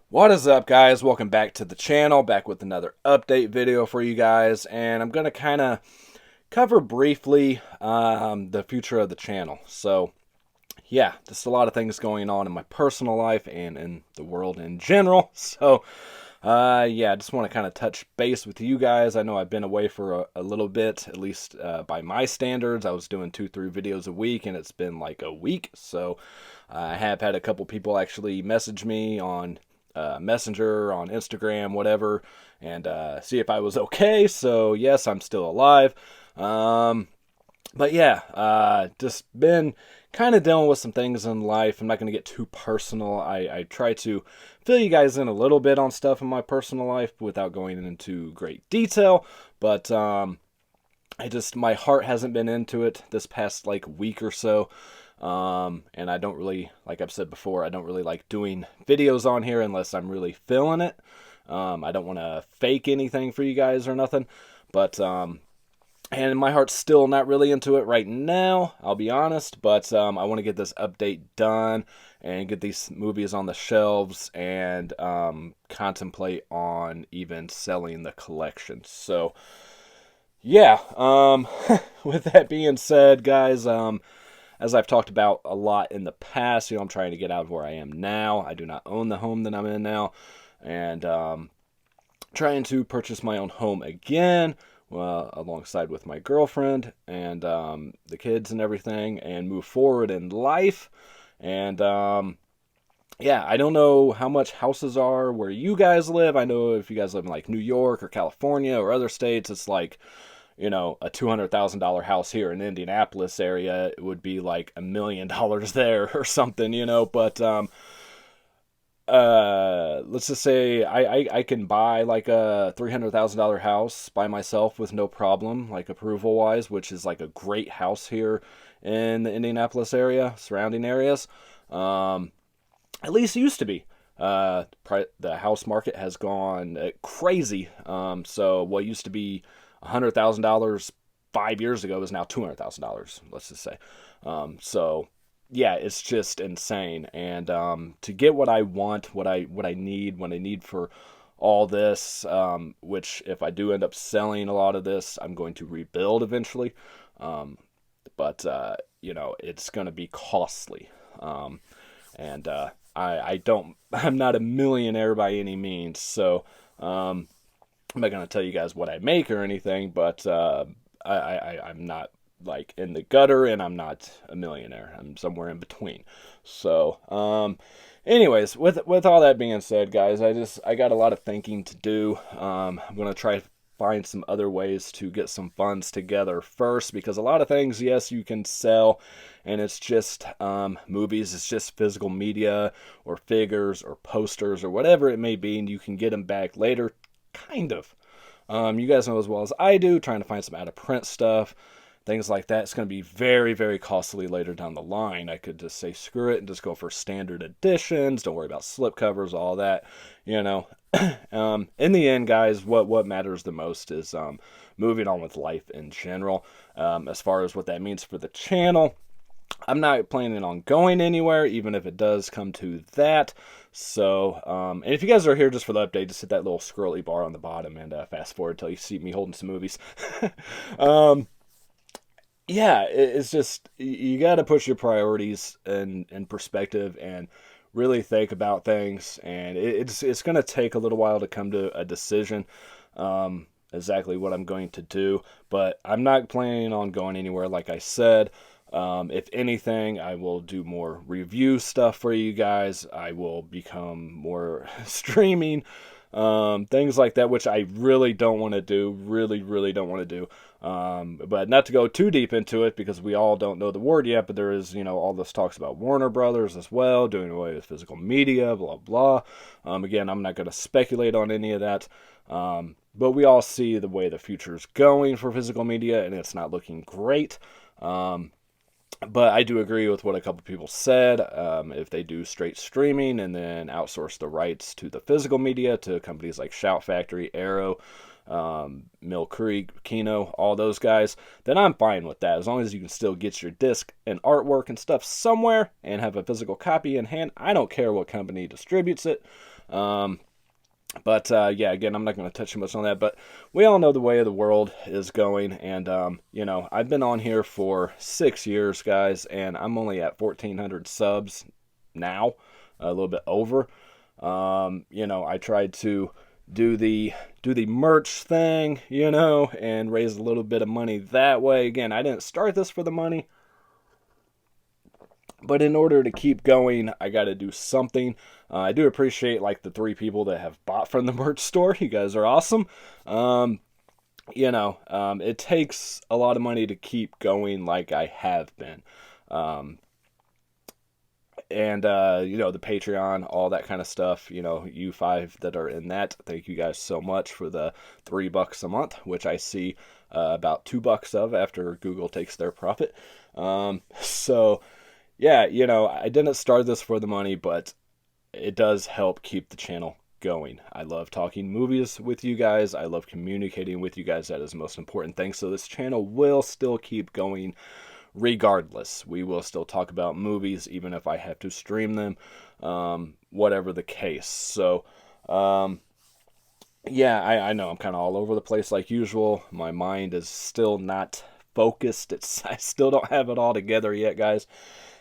What is up, guys? Welcome back to the channel, back with another update video for you guys, and I'm going to kind of cover briefly the future of the channel. So, yeah, just a lot of things going on in my personal life and in the world in general. So, yeah, I just want to kind of touch base with you guys. I know I've been away for a little bit, at least by my standards. I was doing 2-3 videos a week, and it's been like a week. So, I have had a couple people actually message me on Messenger, on Instagram, whatever, and see if I was okay. So, yes, I'm still alive. But yeah, just been kind of dealing with some things in life. I'm not going to get too personal. I try to fill you guys in a little bit on stuff in my personal life without going into great detail. But my heart hasn't been into it this past like week or so. And I don't really, like I've said before, I don't really like doing videos on here unless I'm really feeling it. I don't want to fake anything for you guys or nothing. But and my heart's still not really into it right now, I'll be honest, but I want to get this update done and get these movies on the shelves and contemplate on even selling the collection. So, yeah, with that being said, guys, as I've talked about a lot in the past, I'm trying to get out of where I am now. I do not own the home that I'm in now, and trying to purchase my own home again, alongside with my girlfriend and the kids and everything, and move forward in life. And yeah, I don't know how much houses are where you guys live. I know if you guys live in like New York or California or other states, it's like, a $200,000 house here in Indianapolis area, it would be like $1 million there or something, But let's just say I can buy like a $300,000 house by myself with no problem, like approval wise, which is like a great house here in the Indianapolis area, surrounding areas. At least it used to be. The house market has gone crazy. So what used to be $100,000 5 years ago is now $200,000. Let's just say. So yeah, it's just insane. And to get what I want, what I need for all this, which if I do end up selling a lot of this, I'm going to rebuild eventually. But it's going to be costly. And I'm not a millionaire by any means, so I'm not going to tell you guys what I make or anything, but I'm not like in the gutter and I'm not a millionaire. I'm somewhere in between. So, anyways, with all that being said, guys, I got a lot of thinking to do. I'm going to try to find some other ways to get some funds together first, because a lot of things, yes, you can sell, and it's just movies, it's just physical media or figures or posters or whatever it may be, and you can get them back later, kind of. You guys know as well as I do, trying to find some out of print stuff, things like that. It's going to be very, very costly later down the line. I could just say screw it and just go for standard editions. Don't worry about slipcovers, all that. In the end, guys, what matters the most is moving on with life in general. As far as what that means for the channel, I'm not planning on going anywhere, even if it does come to that. So, and if you guys are here just for the update, just hit that little scrolly bar on the bottom and fast forward till you see me holding some movies. Yeah, it's just, you got to put your priorities in perspective and really think about things. And it's going to take a little while to come to a decision. Exactly what I'm going to do, but I'm not planning on going anywhere, like I said. If anything, I will do more review stuff for you guys. I will become more streaming, things like that, which I really don't want to do. Really, really don't want to do. But not to go too deep into it, because we all don't know the word yet, but there is, all this talks about Warner Brothers as well, doing away with physical media, blah, blah. Again, I'm not going to speculate on any of that. But we all see the way the future's going for physical media, and it's not looking great. But I do agree with what a couple people said. If they do straight streaming and then outsource the rights to the physical media to companies like Shout Factory, Arrow, Mill Creek, Kino, all those guys, then I'm fine with that. As long as you can still get your disc and artwork and stuff somewhere and have a physical copy in hand, I don't care what company distributes it. But yeah, again, I'm not going to touch too much on that, but we all know the way of the world is going, and, you know, I've been on here for 6 years, guys, and I'm only at 1,400 subs now, a little bit over. You know, I tried to do the merch thing, you know, and raise a little bit of money that way. Again, I didn't start this for the money, but in order to keep going, I got to do something. I do appreciate, like, the 3 people that have bought from the merch store. You guys are awesome. You know, it takes a lot of money to keep going like I have been. And, you know, the Patreon, all that kind of stuff, you know, you 5 that are in that, thank you guys so much for the $3 a month, which I see about $2 of after Google takes their profit. So, yeah, you know, I didn't start this for the money, but it does help keep the channel going. I love talking movies with you guys. I love communicating with you guys. That is the most important thing. So this channel will still keep going regardless. We will still talk about movies, even if I have to stream them, whatever the case. So, yeah, I know I'm kind of all over the place like usual. My mind is still not focused. I still don't have it all together yet, guys.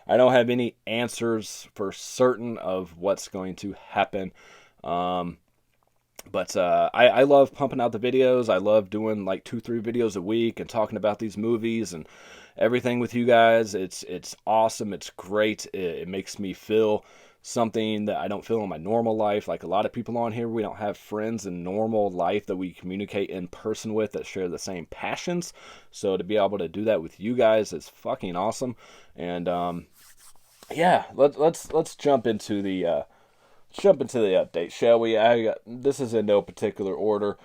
I don't have any answers for certain of what's going to happen. But I love pumping out the videos. I love doing like 2-3 videos a week and talking about these movies and everything with you guys. It's awesome. It's great. It makes me feel something that I don't feel in my normal life. Like a lot of people on here, we don't have friends in normal life that we communicate in person with that share the same passions. So to be able to do that with you guys is fucking awesome. And yeah, let's jump into the update, shall we? This is in no particular order.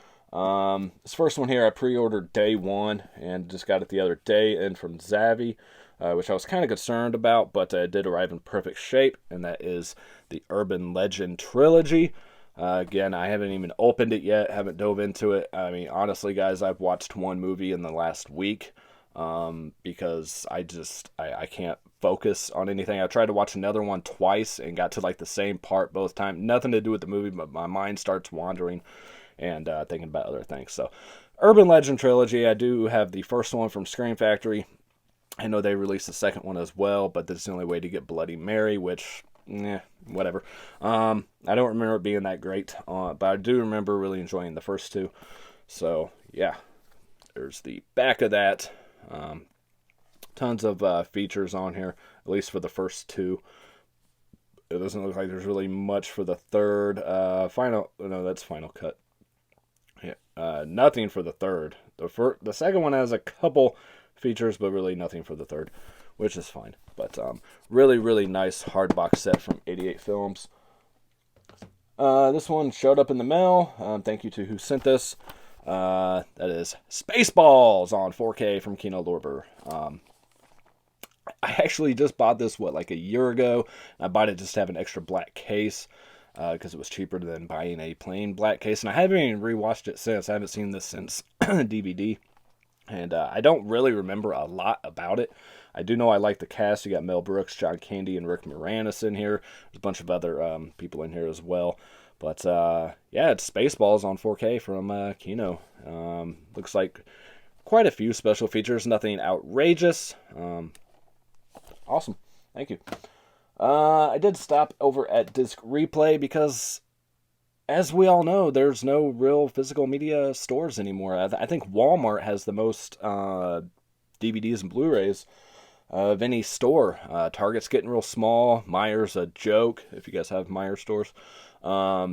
This first one here, I pre-ordered day 1 and just got it the other day in from Zavvi, which I was kind of concerned about, but it did arrive in perfect shape, and that is the Urban Legend Trilogy. Again, I haven't even opened it yet, haven't dove into it. I mean, honestly, guys, I've watched 1 movie in the last week, because I can't focus on anything. I tried to watch another one twice and got to like the same part both times. Nothing to do with the movie, but my mind starts wandering and thinking about other things. So, Urban Legend Trilogy, I do have the first one from Scream Factory. I know they released the second one as well, but that's the only way to get Bloody Mary, which, whatever. I don't remember it being that great, but I do remember really enjoying the first 2. So, yeah, there's the back of that. Tons of features on here, at least for the first 2. It doesn't look like there's really much for the third. No, that's Final Cut. Yeah, nothing for the third. The second one has a couple features, but really nothing for the third, which is fine. But really, really nice hard box set from 88 Films. This one showed up in the mail. Thank you to who sent this. That is Spaceballs on 4K from Kino Lorber. I actually just bought this, like a year ago. I bought it just to have an extra black case, because it was cheaper than buying a plain black case. And I haven't even rewatched it since. I haven't seen this since DVD. And I don't really remember a lot about it. I do know I like the cast. You got Mel Brooks, John Candy, and Rick Moranis in here. There's a bunch of other people in here as well. But, yeah, it's Spaceballs on 4K from Kino. Looks like quite a few special features. Nothing outrageous. Awesome. Thank you. I did stop over at Disc Replay because, as we all know, there's no real physical media stores anymore. I think Walmart has the most DVDs and Blu-rays of any store. Target's getting real small. Meijer's a joke, if you guys have Meijer stores.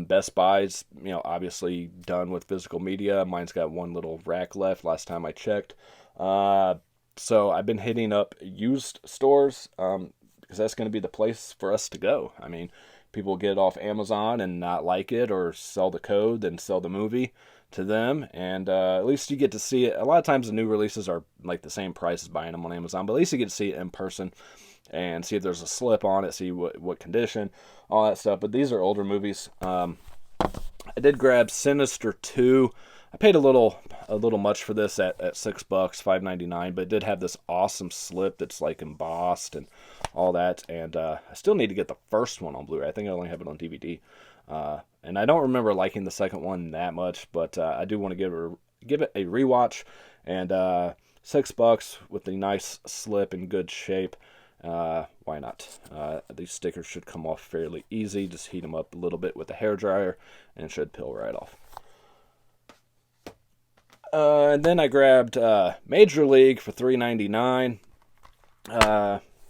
Best Buy's, obviously done with physical media. Mine's got 1 little rack left last time I checked. So I've been hitting up used stores, because that's going to be the place for us to go. I mean, people get it off Amazon and not like it, or sell the code, then sell the movie to them, and at least you get to see it. A lot of times the new releases are like the same price as buying them on Amazon, but at least you get to see it in person and see if there's a slip on it, see what condition, all that stuff. But these are older movies. I did grab Sinister 2. I paid a little much for this at $6, $5.99, but it did have this awesome slip that's like embossed and all that. And I still need to get the first one on Blu-ray. I think I only have it on DVD. And I don't remember liking the second one that much, but I do want to give it a rewatch. And $6 with a nice slip in good shape. Why not? These stickers should come off fairly easy. Just heat them up a little bit with a hairdryer, and it should peel right off. And then I grabbed Major League for $3.99.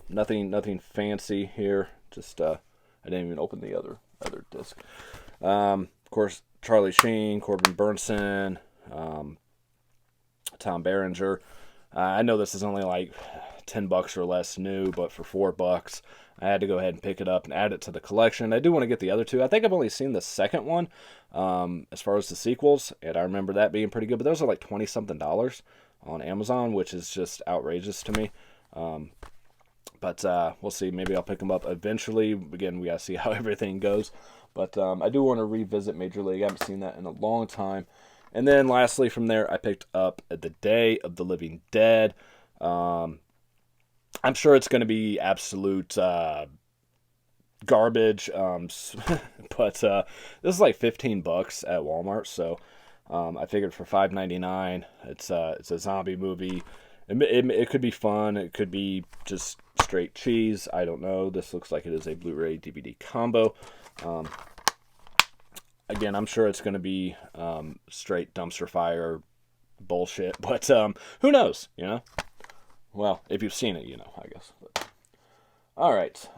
Nothing fancy here. Just I didn't even open the other disc. Of course, Charlie Sheen, Corbin Burnson, Tom Berenger. I know this is only like $10 or less new, but for $4, I had to go ahead and pick it up and add it to the collection. I do want to get the other two. I think I've only seen the second one as far as the sequels, and I remember that being pretty good, but those are like $20-something on Amazon, which is just outrageous to me. But we'll see. Maybe I'll pick them up eventually. Again, we got to see how everything goes. But I do want to revisit Major League. I haven't seen that in a long time. And then lastly from there, I picked up The Day of the Living Dead. I'm sure it's going to be absolute garbage, but this is like $15 at Walmart, so I figured for $5.99, it's a zombie movie. It could be fun. It could be just straight cheese. I don't know. This looks like it is a Blu-ray DVD combo. Again, I'm sure it's going to be straight dumpster fire bullshit, but who knows, you know? Well, if you've seen it, you know, I guess. But. All right.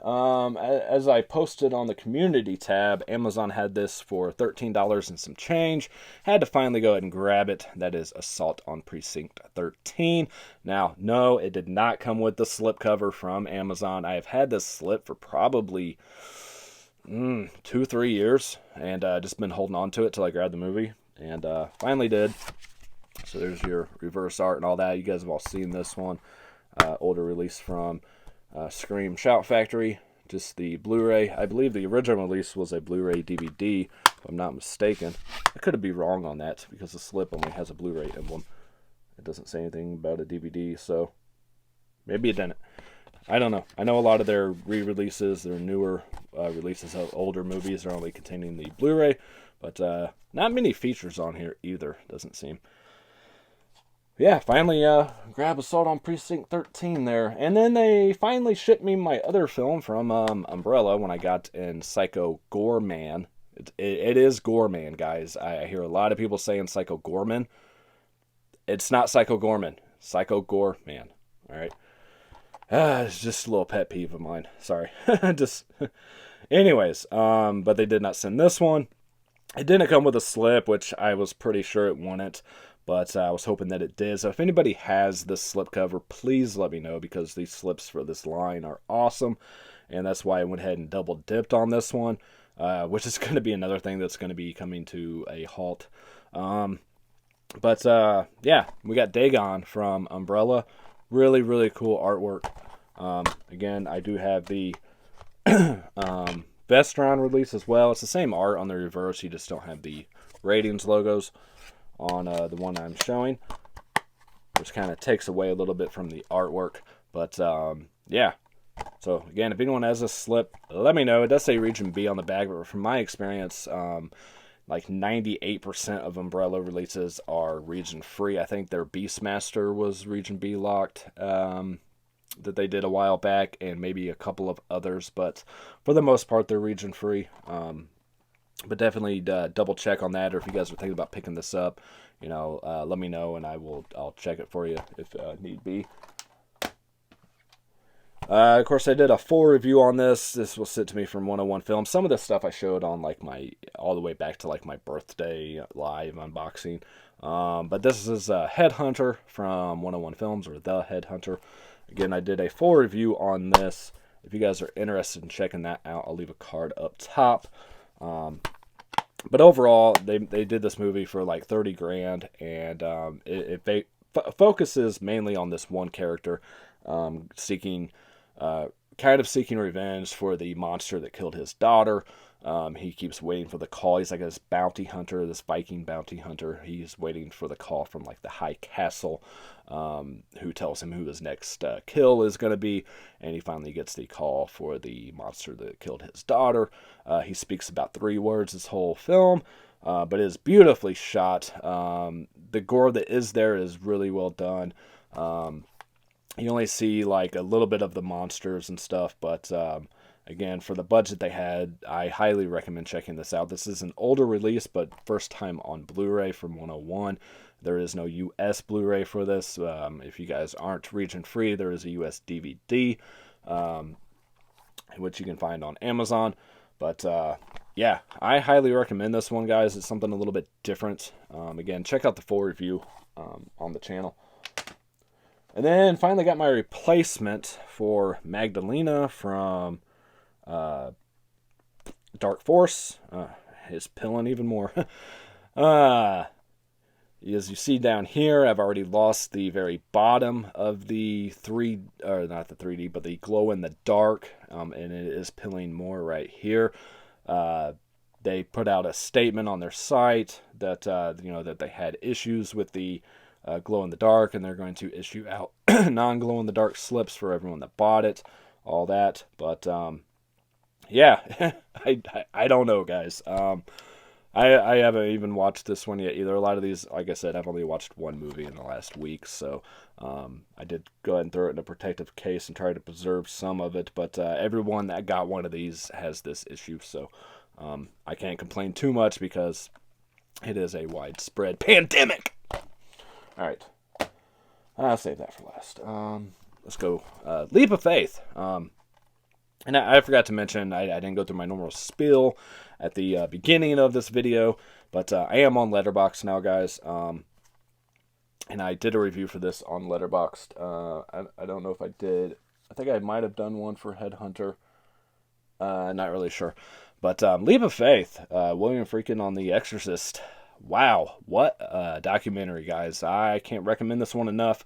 As I posted on the community tab, Amazon had this for $13 and some change. Had to finally go ahead and grab it. That is Assault on Precinct 13. Now, no, it did not come with the slipcover from Amazon. I have had this slip for probably 2-3 years, and just been holding on to it till I grabbed the movie, and finally did. So there's your reverse art and all that. You guys have all seen this one. Older release from Scream Shout Factory. Just the Blu-ray. I believe the original release was a Blu-ray DVD, if I'm not mistaken. I could be wrong on that because the slip only has a Blu-ray emblem. It doesn't say anything about a DVD, so maybe it didn't. I don't know. I know a lot of their re-releases, their newer releases of older movies are only containing the Blu-ray, but not many features on here either, doesn't seem. Yeah, finally grab Assault on Precinct 13 there. And then they finally shipped me my other film from Umbrella when I got in Psycho Goreman. It is Goreman, guys. I hear a lot of people saying Psycho Gorman. It's not Psycho Gorman. Psycho Goreman. All right. It's just a little pet peeve of mine. Sorry. Anyways, but they did not send this one. It didn't come with a slip, which I was pretty sure it wouldn't. But I was hoping that it did. So if anybody has this slipcover, please let me know, because these slips for this line are awesome. And that's why I went ahead and double dipped on this one, which is going to be another thing that's going to be coming to a halt. But yeah, we got Dagon from Umbrella. Really, really cool artwork. Again, I do have the Vestron release as well. It's the same art on the reverse. You just don't have the ratings logos on the one I'm showing, which kind of takes away a little bit from the artwork. But yeah, so again, if anyone has a slip, let me know. It does say Region B on the bag, but from my experience, like 98% of Umbrella releases are region free. I think their Beastmaster was region B locked, that they did a while back, and maybe a couple of others, but for the most part, they're region free. But definitely double check on that, or if you guys are thinking about picking this up, you know, let me know, and I'll check it for you if need be. Of course, I did a full review on this. This was sent to me from 101 Films. Some of this stuff I showed on like all the way back to like my birthday live unboxing. But this is Headhunter from 101 Films, or The Headhunter. Again, I did a full review on this. If you guys are interested in checking that out, I'll leave a card up top. But overall, they did this movie for like $30,000, and it focuses mainly on this one character, seeking revenge for the monster that killed his daughter. He keeps waiting for the call. He's like this bounty hunter, this Viking bounty hunter. He's waiting for the call from like the High Castle, who tells him who his next kill is going to be. And he finally gets the call for the monster that killed his daughter. He speaks about 3 words this whole film, but it is beautifully shot. The gore that is there is really well done. You only see like a little bit of the monsters and stuff, but again, for the budget they had, I highly recommend checking this out. This is an older release, but first time on Blu-ray from 101. There is no US Blu-ray for this. If you guys aren't region free, there is a US DVD, which you can find on Amazon. But yeah, I highly recommend this one, guys. It's something a little bit different. Again, check out the full review on the channel. And then finally got my replacement for Magdalena from Dark Force. Is pilling even more. As you see down here, I've already lost the very bottom of the not the 3D, but the glow in the dark, and it is pilling more right here. They put out a statement on their site that that they had issues with the glow in the dark, and they're going to issue out non-glow in the dark slips for everyone that bought it, all that. But yeah, I don't know, guys. I haven't even watched this one yet either. A lot of these, like I said, I've only watched one movie in the last week, so I did go ahead and throw it in a protective case and try to preserve some of it, but everyone that got one of these has this issue, so I can't complain too much because it is a widespread pandemic. Alright, I'll save that for last. Let's go Leap of Faith. And I forgot to mention, I didn't go through my normal spiel at the beginning of this video, but I am on Letterboxd now, guys. And I did a review for this on Letterboxd. I don't know if I did. I think I might have done one for Headhunter. Not really sure. But Leap of Faith, William Friedkin on The Exorcist. Wow, what a documentary, guys. I can't recommend this one enough.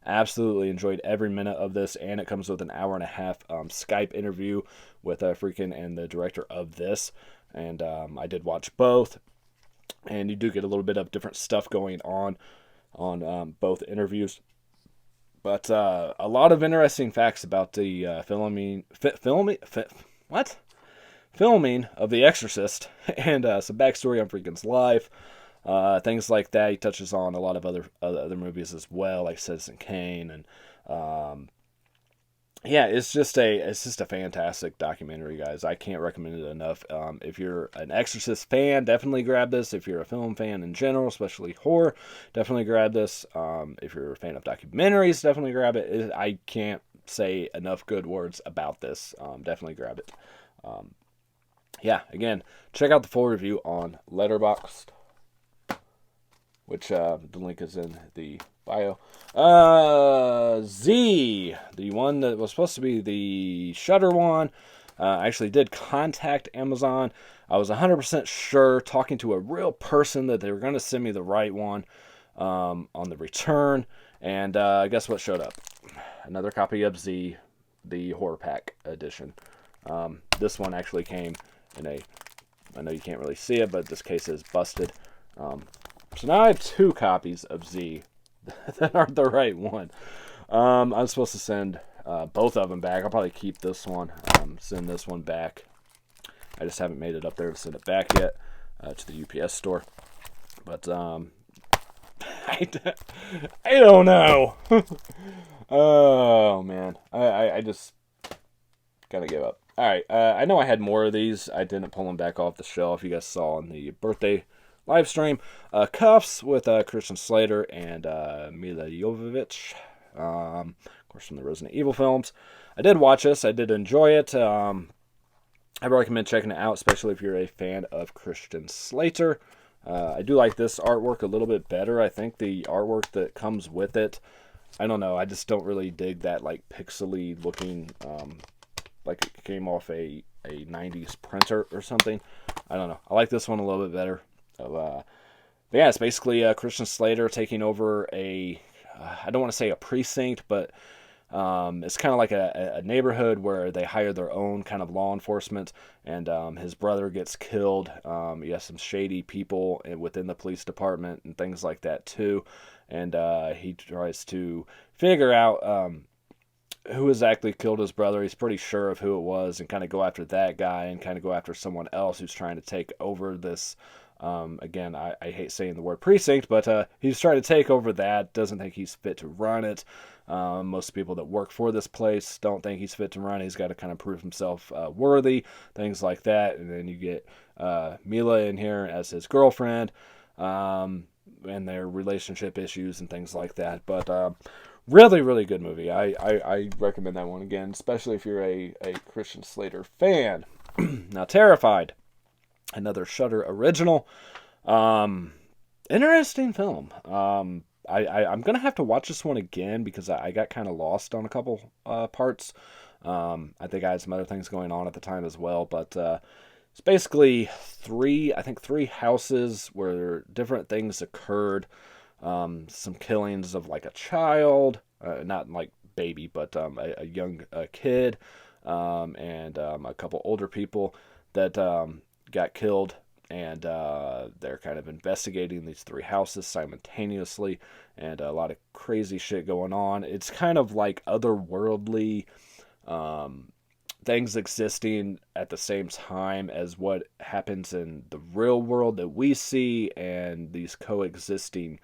Absolutely enjoyed every minute of this, and it comes with an 1.5 hour Skype interview with Friedkin and the director of this. And I did watch both, and you do get a little bit of different stuff going on both interviews. But a lot of interesting facts about the filming of The Exorcist, and some backstory on Friedkin's life. Things like that. He touches on a lot of other movies as well, like Citizen Kane, and yeah, it's just a fantastic documentary, guys. I can't recommend it enough. If you're an Exorcist fan, definitely grab this. If you're a film fan in general, especially horror, definitely grab this. If you're a fan of documentaries, definitely grab it. I can't say enough good words about this. Definitely grab it. Yeah, again, check out the full review on Letterboxd, which the link is in the bio. Z, the one that was supposed to be the Shudder one, I actually did contact Amazon. I was 100% sure, talking to a real person, that they were going to send me the right one on the return. And guess what showed up? Another copy of Z, the Horror Pack edition. This one actually came in I know you can't really see it, but this case is busted. So now I have 2 copies of Z that aren't the right one. I'm supposed to send both of them back. I'll probably keep this one, send this one back. I just haven't made it up there to send it back yet to the UPS store. But I don't know. Oh man, I just gotta give up. All right, I know I had more of these. I didn't pull them back off the shelf. You guys saw on the birthday live stream. Cuffs with Christian Slater and Mila Jovovich, of course from the Resident Evil films. I did watch this. I did enjoy it. I recommend checking it out, especially if you're a fan of Christian Slater. I do like this artwork a little bit better. I think the artwork that comes with it, I don't know, I just don't really dig that like pixely looking, like it came off a 90s printer or something. I don't know. I like this one a little bit better. But yeah, it's basically Christian Slater taking over I don't want to say a precinct, but It's kind of like a neighborhood where they hire their own kind of law enforcement, and his brother gets killed. You have some shady people within the police department and things like that too, and he tries to figure out who exactly killed his brother. He's pretty sure of who it was, and kind of go after that guy and kind of go after someone else who's trying to take over this. Again, I hate saying the word precinct, but he's trying to take over that. Doesn't think he's fit to run it. Most people that work for this place don't think he's fit to run. He's got to kind of prove himself worthy, things like that. And then you get Mila in here as his girlfriend, and their relationship issues and things like that. But really, really good movie. I recommend that one again, especially if you're a Christian Slater fan. Now, Terrified, another Shudder original. Interesting film. I'm going to have to watch this one again because I got kind of lost on a couple parts. I think I had some other things going on at the time as well, but it's basically three houses where different things occurred. Some killings of like a child, not like baby, but a young kid, and a couple older people that got killed. And they're kind of investigating these three houses simultaneously, and a lot of crazy shit going on. It's kind of like otherworldly things existing at the same time as what happens in the real world that we see, and these coexisting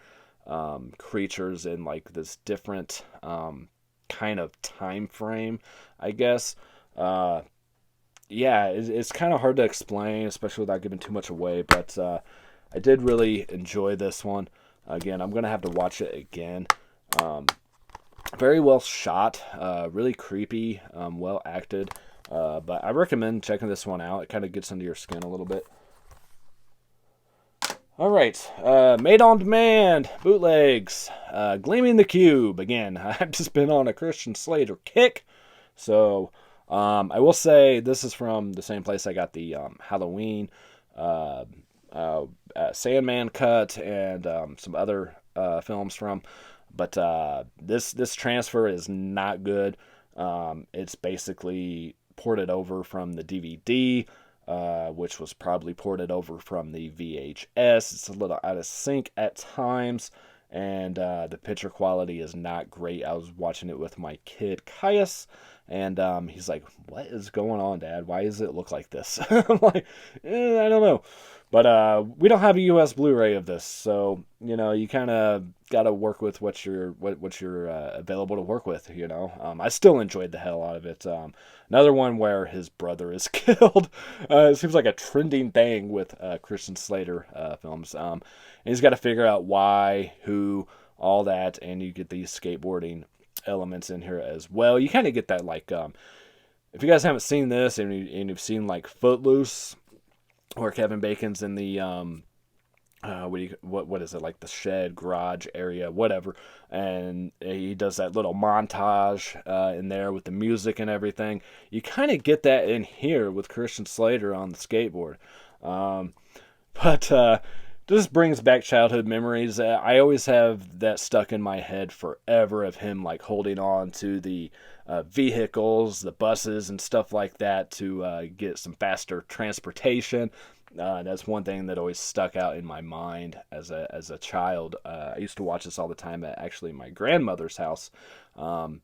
creatures in like this different kind of time frame, I guess. Yeah, it's kind of hard to explain, especially without giving too much away, but I did really enjoy this one. Again, I'm going to have to watch it again. Very well shot, really creepy, well acted, but I recommend checking this one out. It kind of gets under your skin a little bit. All right, Made on Demand, bootlegs, Gleaming the Cube. Again, I've just been on a Christian Slater kick, so... I will say this is from the same place I got the Halloween, Sandman cut, and some other films from. But this transfer is not good. It's basically ported over from the DVD, which was probably ported over from the VHS. It's a little out of sync at times, and the picture quality is not great. I was watching it with my kid Caius, and he's like, "What is going on, Dad? Why does it look like this?" I'm like, I don't know. But we don't have a US Blu-ray of this, so you kind of got to work with what you're available to work with. I still enjoyed the hell out of it. Another one where his brother is killed. It seems like a trending thing with Christian Slater films. And he's got to figure out why, who, all that, and you get these skateboarding elements in here as well. You kind of get that, like, if you guys haven't seen this and you've seen like Footloose, where Kevin Bacon's in the what is it, like the shed garage area, whatever, and he does that little montage in there with the music and everything. You kind of get that in here with Christian Slater on the skateboard. But this brings back childhood memories. I always have that stuck in my head forever of him like holding on to the vehicles, the buses and stuff like that to get some faster transportation. That's one thing that always stuck out in my mind as a child. I used to watch this all the time at actually my grandmother's house. And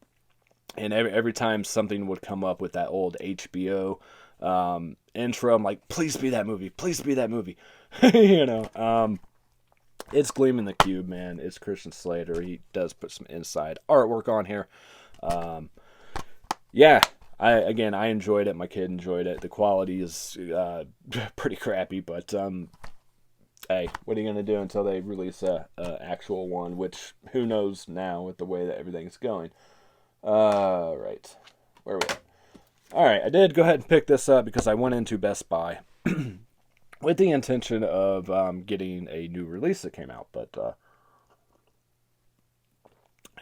every time something would come up with that old HBO intro, I'm like, please be that movie. Please be that movie. It's Gleaming the Cube, man. It's Christian Slater. He does put some inside artwork on here. Yeah, I enjoyed it. My kid enjoyed it. The quality is pretty crappy, but hey, what are you gonna do until they release a actual one? Which who knows now with the way that everything's going. Right, where are we at? All right, I did go ahead and pick this up because I went into Best Buy with the intention of getting a new release that came out, but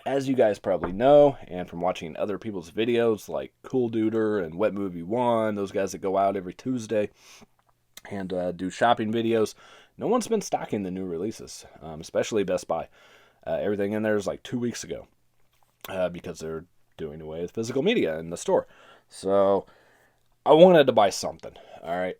as you guys probably know, and from watching other people's videos like Cool Duder and Wet Movie 1, those guys that go out every Tuesday and do shopping videos, no one's been stocking the new releases, especially Best Buy. Everything in there is like 2 weeks ago because they're doing away with physical media in the store. So I wanted to buy something. All right.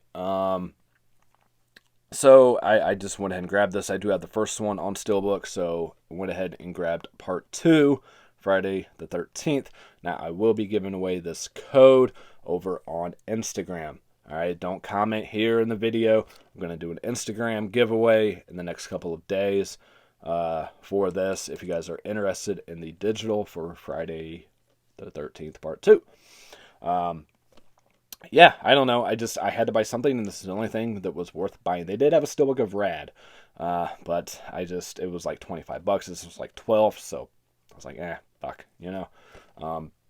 So I just went ahead and grabbed this. I do have the first one on Steelbook, so I went ahead and grabbed part 2, Friday the 13th. Now, I will be giving away this code over on Instagram. All right, don't comment here in the video. I'm going to do an Instagram giveaway in the next couple of days for this, if you guys are interested in the digital for Friday the 13th, part 2. Yeah, I don't know. I had to buy something, and this is the only thing that was worth buying. They did have a Steelbook of Rad, but it was like $25. This was like $12, so I was like, fuck, you know.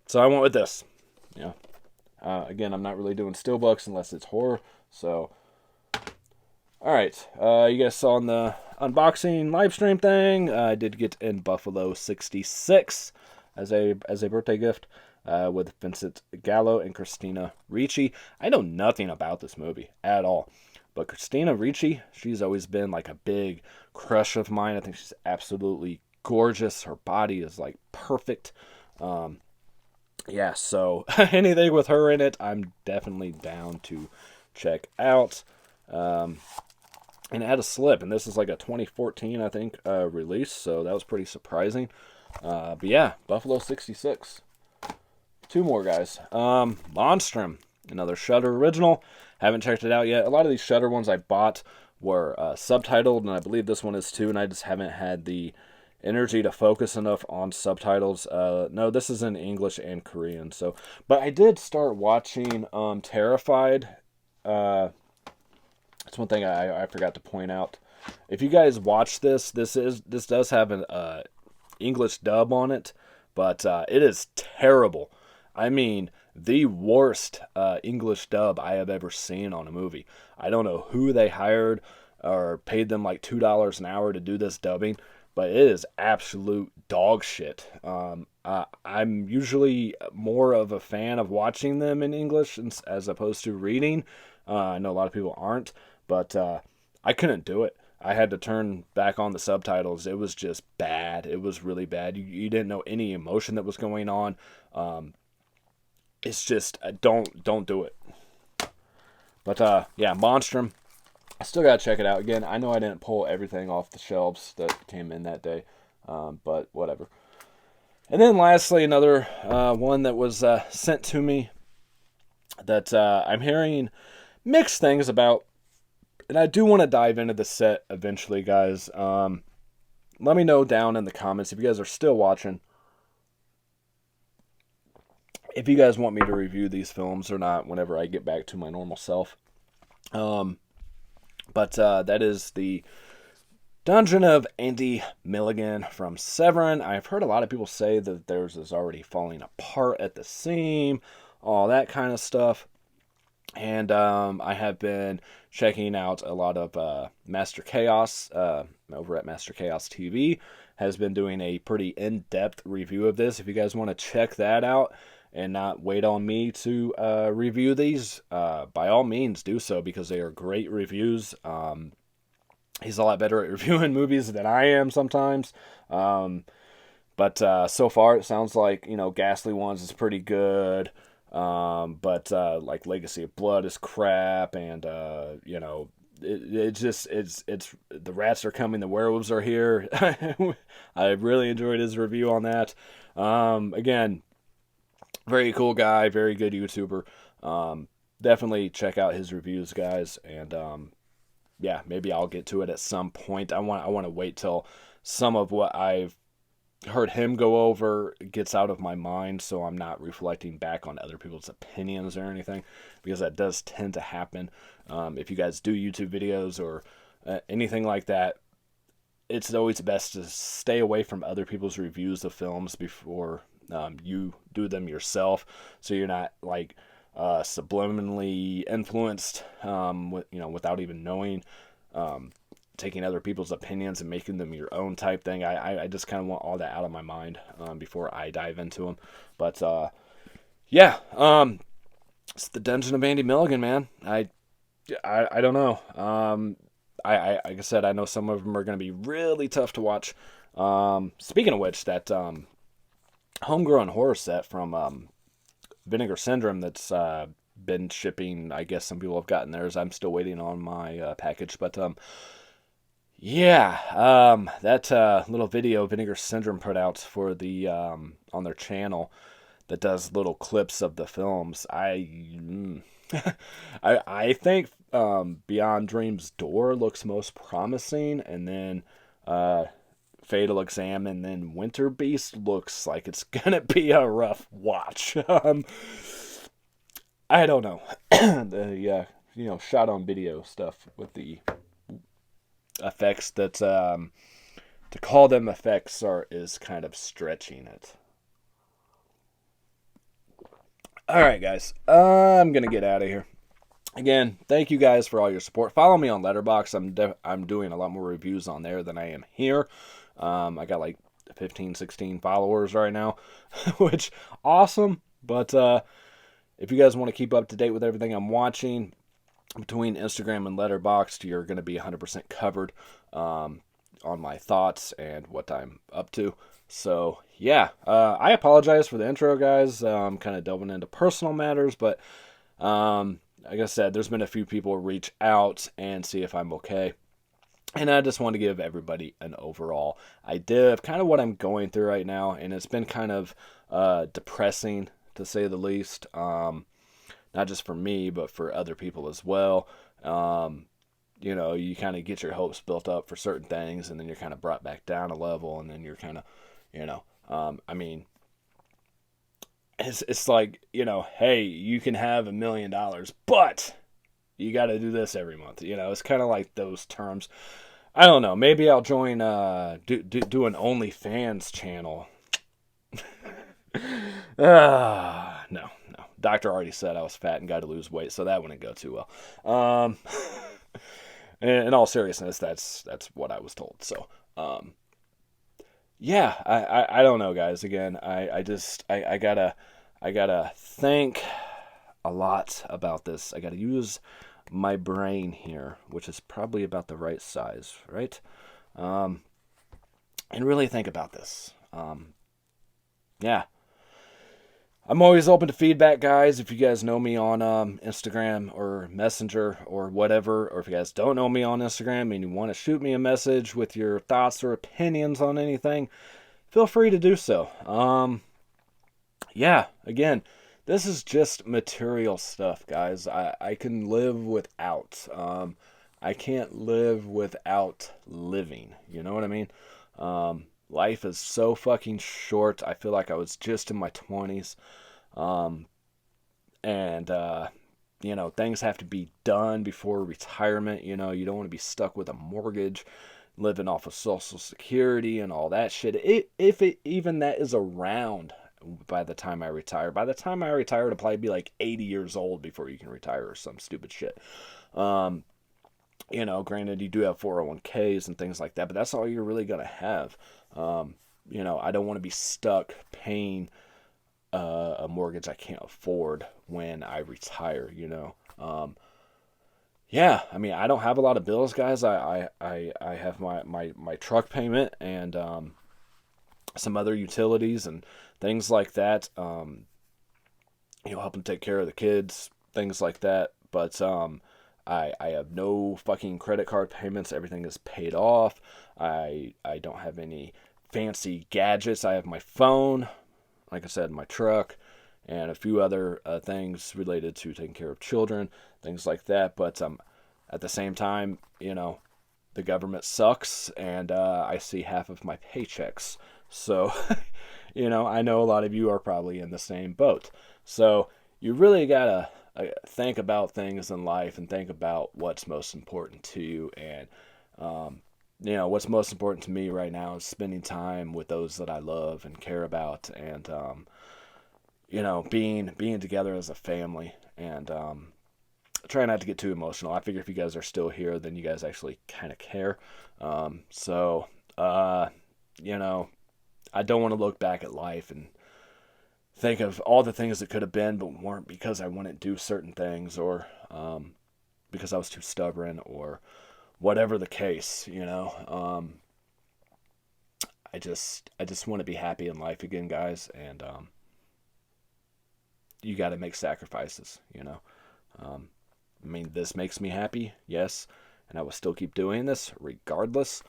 So I went with this, you know. Again, I'm not really doing Steelbooks unless it's horror, so. All right, you guys saw in the unboxing live stream thing, I did get in Buffalo 66 as a birthday gift. With Vincent Gallo and Christina Ricci. I know nothing about this movie at all. But Christina Ricci, she's always been like a big crush of mine. I think she's absolutely gorgeous. Her body is like perfect. Yeah, so anything with her in it, I'm definitely down to check out. And it had a slip, and this is like a 2014, I think, release. So that was pretty surprising. But yeah, Buffalo 66. 2 more, guys. Monstrum, another Shudder original. Haven't checked it out yet. A lot of these Shudder ones I bought were subtitled, and I believe this one is too, and I just haven't had the energy to focus enough on subtitles. No, this is in English and Korean. So, but I did start watching Terrified. That's one thing I forgot to point out. If you guys watch this does have an English dub on it, but it is terrible. I mean, the worst English dub I have ever seen on a movie. I don't know who they hired or paid them like $2 an hour to do this dubbing, but it is absolute dog shit. I'm usually more of a fan of watching them in English as opposed to reading. I know a lot of people aren't, but I couldn't do it. I had to turn back on the subtitles. It was just bad. It was really bad. You didn't know any emotion that was going on. It's just, don't do it. But, yeah, Monstrum. I still got to check it out. Again, I know I didn't pull everything off the shelves that came in that day. But whatever. And then lastly, another one that was sent to me that I'm hearing mixed things about. And I do want to dive into the set eventually, guys. Let me know down in the comments if you guys are still watching, if you guys want me to review these films or not whenever I get back to my normal self. But that is the Dungeon of Andy Milligan from Severin. I've heard a lot of people say that theirs is already falling apart at the seam, all that kind of stuff. And I have been checking out a lot of Master Chaos over at Master Chaos TV. Has been doing a pretty in-depth review of this. If you guys want to check that out and not wait on me to review these, by all means do so, because they are great reviews. He's a lot better at reviewing movies than I am sometimes. But so far it sounds like, Ghastly Ones is pretty good. But like Legacy of Blood is crap, and it's the rats are coming, the werewolves are here. I really enjoyed his review on that. Again, very cool guy, very good YouTuber. Definitely check out his reviews, guys, and yeah, maybe I'll get to it at some point. I want to wait till some of what I've heard him go over gets out of my mind, so I'm not reflecting back on other people's opinions or anything, because that does tend to happen. If you guys do YouTube videos or anything like that, it's always best to stay away from other people's reviews of films before you do them yourself, so you're not like subliminally influenced, without even knowing, taking other people's opinions and making them your own type thing. I just kind of want all that out of my mind before I dive into them. But yeah, it's the Dungeon of Andy Milligan, man. I don't know. Like I said, I know some of them are going to be really tough to watch. Speaking of which, that homegrown horror set from Vinegar Syndrome that's been shipping. I guess some people have gotten theirs. I'm still waiting on my package, but yeah, that little video Vinegar Syndrome put out for the on their channel that does little clips of the films. I think Beyond Dream's Door looks most promising, and then Fatal Exam, and then Winter Beast looks like it's gonna be a rough watch. I don't know. The shot on video stuff with the effects that to call them effects is kind of stretching it. All right, guys. I'm gonna get out of here. Again, thank you guys for all your support. Follow me on Letterboxd. I'm doing a lot more reviews on there than I am here. I got like 15, 16 followers right now, which awesome. But if you guys want to keep up to date with everything I'm watching between Instagram and Letterboxd, you're going to be 100% covered on my thoughts and what I'm up to. So, yeah, I apologize for the intro, guys. I'm kind of delving into personal matters, but like I said, there's been a few people reach out and see if I'm okay. And I just want to give everybody an overall idea of kind of what I'm going through right now. And it's been kind of depressing, to say the least. Not just for me, but for other people as well. You kind of get your hopes built up for certain things, and then you're kind of brought back down a level, and then you're kind of, it's like, hey, you can have $1 million, but you got to do this every month. It's kind of like those terms. I don't know. Maybe I'll join, do an OnlyFans channel. No. Doctor already said I was fat and got to lose weight, so that wouldn't go too well. In all seriousness, that's what I was told. So, yeah, I don't know, guys. Again, I gotta think a lot about this. I gotta use my brain here, which is probably about the right size, right? And really think about this. Yeah. I'm always open to feedback, guys. If you guys know me on Instagram or Messenger or whatever, or if you guys don't know me on Instagram and you want to shoot me a message with your thoughts or opinions on anything, feel free to do so. Yeah, again, this is just material stuff, guys. I can live without. I can't live without living. You know what I mean? Life is so fucking short. I feel like I was just in my 20s. Things have to be done before retirement. You don't want to be stuck with a mortgage, living off of Social Security and all that shit. If even that is around by the time I retire. By the time I retire, it'll probably be like 80 years old before you can retire or some stupid shit. Granted, you do have 401ks and things like that, but that's all you're really going to have. I don't want to be stuck paying a mortgage I can't afford when I retire, Yeah, I don't have a lot of bills, guys. I have my truck payment and some other utilities and things like that. Helping take care of the kids, things like that. But I have no fucking credit card payments. Everything is paid off. I don't have any fancy gadgets. I have my phone, like I said, my truck, and a few other things related to taking care of children, things like that. But at the same time, the government sucks, and I see half of my paychecks. So, I know a lot of you are probably in the same boat. So you really gotta think about things in life and think about what's most important to you. And what's most important to me right now is spending time with those that I love and care about, and being together as a family. And try not to get too emotional. I figure if you guys are still here, then you guys actually kind of care. I don't want to look back at life and think of all the things that could have been but weren't because I wouldn't do certain things, or because I was too stubborn, or whatever the case. just want to be happy in life again, guys, and you got to make sacrifices, you know. I mean, this makes me happy, yes, and I will still keep doing this regardless.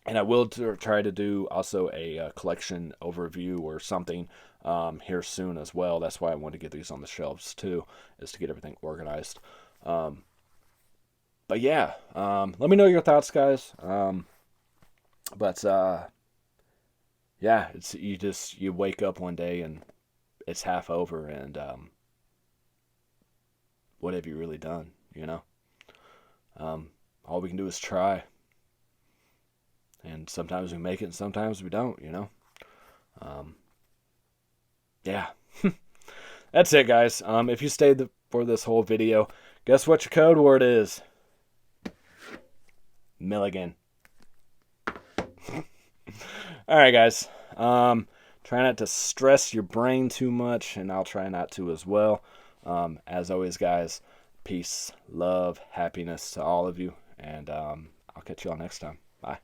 And I will try to do also a collection overview or something here soon as well. That's why I want to get these on the shelves too, is to get everything organized. But yeah, let me know your thoughts, guys. But yeah, it's you wake up one day and it's half over, and what have you really done? You know, all we can do is try. And sometimes we make it and sometimes we don't, you know. Yeah. That's it, guys. If you stayed for this whole video, guess what your code word is? Milligan. Alright, guys. Try not to stress your brain too much, and I'll try not to as well. As always, guys, peace, love, happiness to all of you, and I'll catch you all next time. Bye.